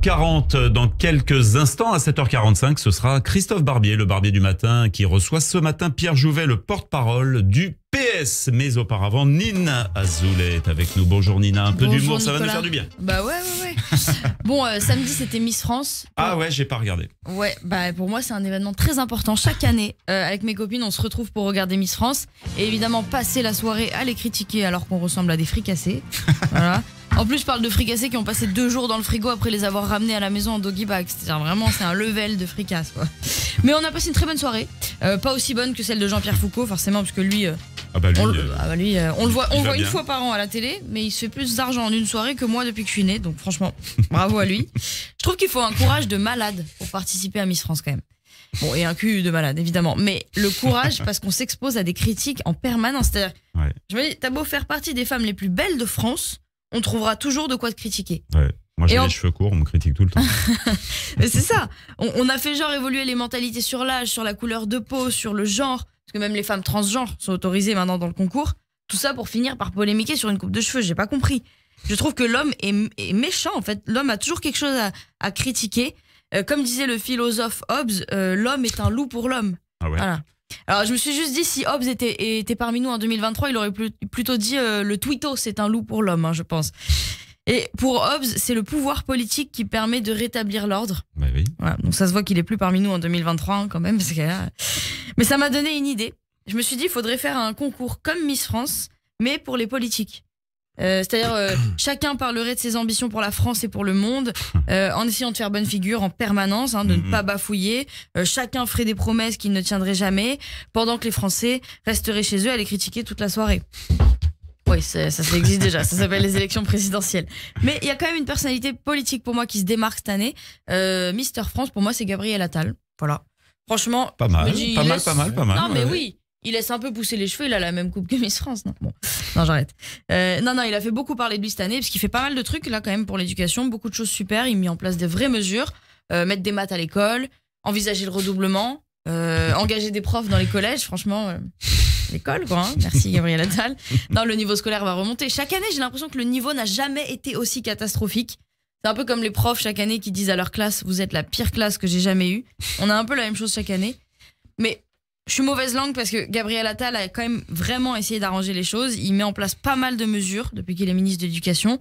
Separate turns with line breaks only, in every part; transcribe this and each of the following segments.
7h40 dans quelques instants. À 7h45, ce sera Christophe Barbier, le barbier du matin, qui reçoit ce matin Pierre Jouvet, le porte-parole du PS. Mais auparavant, Nina Azoulay est avec nous. Bonjour Nina, un peu d'humour, ça va nous faire du bien.
Bah ouais. Bon, samedi c'était Miss France.
Ah ouais, j'ai pas regardé.
Ouais, bah pour moi c'est un événement très important. Chaque année, avec mes copines, on se retrouve pour regarder Miss France. Et évidemment, passer la soirée à les critiquer alors qu'on ressemble à des fricassés. Voilà. En plus, je parle de fricassés qui ont passé 2 jours dans le frigo après les avoir ramenés à la maison en doggy bag. C'est-à-dire vraiment, c'est un level de fricasse, quoi. Mais on a passé une très bonne soirée. Pas aussi bonne que celle de Jean-Pierre Foucault, forcément, parce que lui, on le voit une fois par an à la télé, mais il se fait plus d'argent en une soirée que moi depuis que je suis née. Donc franchement, bravo à lui. Je trouve qu'il faut un courage de malade pour participer à Miss France quand même. Bon, et un cul de malade, évidemment. Mais le courage, parce qu'on s'expose à des critiques en permanence. C'est-à-dire, je me dis, t'as beau faire partie des femmes les plus belles de France, on trouvera toujours de quoi te critiquer.
Ouais. Moi j'ai les cheveux courts, on me critique tout le temps.
Mais c'est ça. On a fait genre évoluer les mentalités sur l'âge, sur la couleur de peau, sur le genre. Parce que même les femmes transgenres sont autorisées maintenant dans le concours. Tout ça pour finir par polémiquer sur une coupe de cheveux. J'ai pas compris. Je trouve que l'homme est méchant en fait. L'homme a toujours quelque chose à critiquer. Comme disait le philosophe Hobbes, l'homme est un loup pour l'homme.
Ah ouais.
Voilà. Alors je me suis juste dit, si Hobbes était parmi nous en 2023, il aurait plutôt dit le twitto, c'est un loup pour l'homme, hein, je pense. Et pour Hobbes, c'est le pouvoir politique qui permet de rétablir l'ordre.
Bah oui.
Voilà, donc ça se voit qu'il est plus parmi nous en 2023 hein, quand même. Parce que, mais ça m'a donné une idée. Je me suis dit, il faudrait faire un concours comme Miss France, mais pour les politiques. C'est-à-dire chacun parlerait de ses ambitions pour la France et pour le monde, en essayant de faire bonne figure en permanence, hein, de ne pas bafouiller. Chacun ferait des promesses qu'il ne tiendrait jamais, pendant que les Français resteraient chez eux à les critiquer toute la soirée. Oui, ça existe déjà, ça s'appelle les élections présidentielles. Mais il y a quand même une personnalité politique pour moi qui se démarque cette année. Mister France, pour moi, c'est Gabriel Attal. Voilà. Franchement,
pas mal, pas mal.
Non, mais oui. Il laisse un peu pousser les cheveux, il a la même coupe que Miss France. Non, j'arrête. Non, il a fait beaucoup parler de lui cette année, parce qu'il fait pas mal de trucs là quand même pour l'éducation, beaucoup de choses super. Il a mis en place des vraies mesures, mettre des maths à l'école, envisager le redoublement, engager des profs dans les collèges, franchement, l'école quoi. Hein. Merci Gabriel Attal. Non, le niveau scolaire va remonter. Chaque année, j'ai l'impression que le niveau n'a jamais été aussi catastrophique. C'est un peu comme les profs chaque année qui disent à leur classe, vous êtes la pire classe que j'ai jamais eue. On a un peu la même chose chaque année, mais je suis mauvaise langue parce que Gabriel Attal a quand même vraiment essayé d'arranger les choses. Il met en place pas mal de mesures depuis qu'il est ministre de l'Éducation.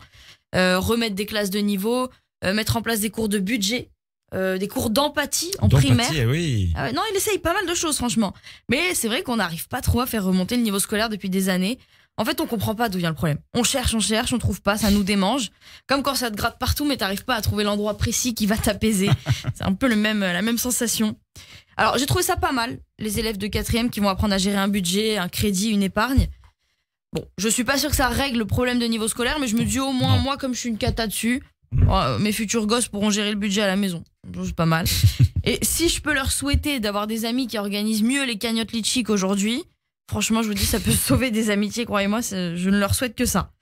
Remettre des classes de niveau, mettre en place des cours de budget, des cours d'empathie en primaire.
Oui.
Non, il essaye pas mal de choses franchement. Mais c'est vrai qu'on n'arrive pas trop à faire remonter le niveau scolaire depuis des années. En fait, on comprend pas d'où vient le problème. On cherche, on trouve pas, ça nous démange. Comme quand ça te gratte partout, mais t'arrives pas à trouver l'endroit précis qui va t'apaiser. C'est un peu la même sensation. Alors, j'ai trouvé ça pas mal, les élèves de 4e qui vont apprendre à gérer un budget, un crédit, une épargne. Bon, je suis pas sûre que ça règle le problème de niveau scolaire, mais je me dis au moins, moi, comme je suis une cata dessus, mes futurs gosses pourront gérer le budget à la maison. C'est pas mal. Et si je peux leur souhaiter d'avoir des amis qui organisent mieux les cagnottes litchi qu'aujourd'hui, franchement, je vous dis, ça peut sauver des amitiés, croyez-moi, je ne leur souhaite que ça.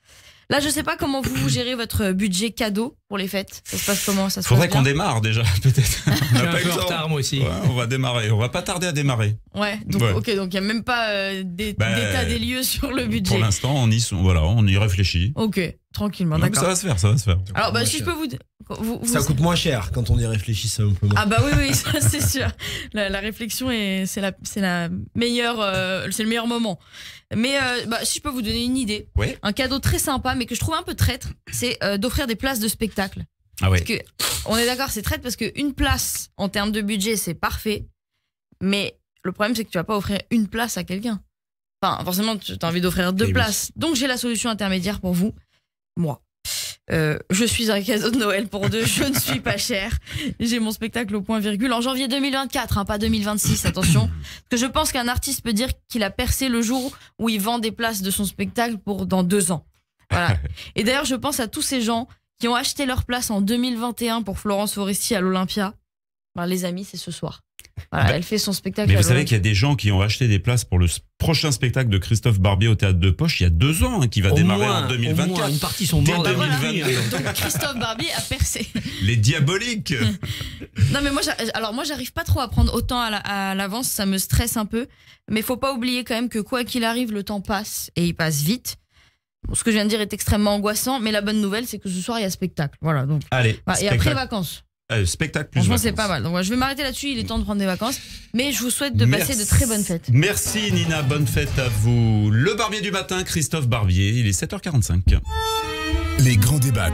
Là, je sais pas comment vous gérez votre budget cadeau pour les fêtes. Ça se passe comment?
Faudrait qu'on démarre déjà, peut-être.
On a pas eu le retard, moi aussi.
Ouais, on va démarrer. On va pas tarder à démarrer.
Ouais, donc ok, donc il y a même pas d'état des lieux sur le budget.
Pour l'instant, on y réfléchit.
Ok, tranquillement,
d'accord. Ça va se faire.
Alors, si je peux vous
ça coûte moins cher quand on y réfléchit simplement.
Ah bah oui, ça, c'est sûr. La réflexion c'est la meilleure, c'est le meilleur moment. Mais si je peux vous donner une idée, un cadeau très sympa, mais que je trouve un peu traître, c'est d'offrir des places de spectacle.
Ah ouais.
Parce que on est d'accord, c'est traître parce qu'une place en termes de budget, c'est parfait. Mais le problème, c'est que tu vas pas offrir une place à quelqu'un. Enfin, forcément, tu as envie d'offrir 2 places. Oui. Donc j'ai la solution intermédiaire pour vous, moi. Je suis un cadeau de Noël pour 2, je ne suis pas cher. J'ai mon spectacle au point virgule en janvier 2024, pas 2026, attention. Parce que je pense qu'un artiste peut dire qu'il a percé le jour où il vend des places de son spectacle pour dans 2 ans. Voilà. Et d'ailleurs, je pense à tous ces gens qui ont acheté leur place en 2021 pour Florence Foresti à l'Olympia. Les amis, c'est ce soir. Voilà, elle fait son spectacle.
Mais vous savez qu'il y a des gens qui ont acheté des places pour le prochain spectacle de Christophe Barbier au Théâtre de Poche il y a 2 ans, qui va démarrer en 2024.
Au moins, une partie sont morts.
Donc Christophe Barbier a percé.
Les diaboliques.
Non mais moi j'arrive pas trop à prendre autant à l'avance, ça me stresse un peu. Mais faut pas oublier quand même que quoi qu'il arrive, le temps passe et il passe vite. ce que je viens de dire est extrêmement angoissant, mais la bonne nouvelle, c'est que ce soir, il y a spectacle. Voilà, donc.
Allez,
voilà. Et après, vacances.
Spectacle plus
franchement,
vacances.
c'est pas mal. Donc, je vais m'arrêter là-dessus. Il est temps de prendre des vacances. Mais je vous souhaite de passer de très bonnes fêtes.
Merci Nina, bonne fête à vous. Le barbier du matin, Christophe Barbier, il est 7h45.
Les grands débats.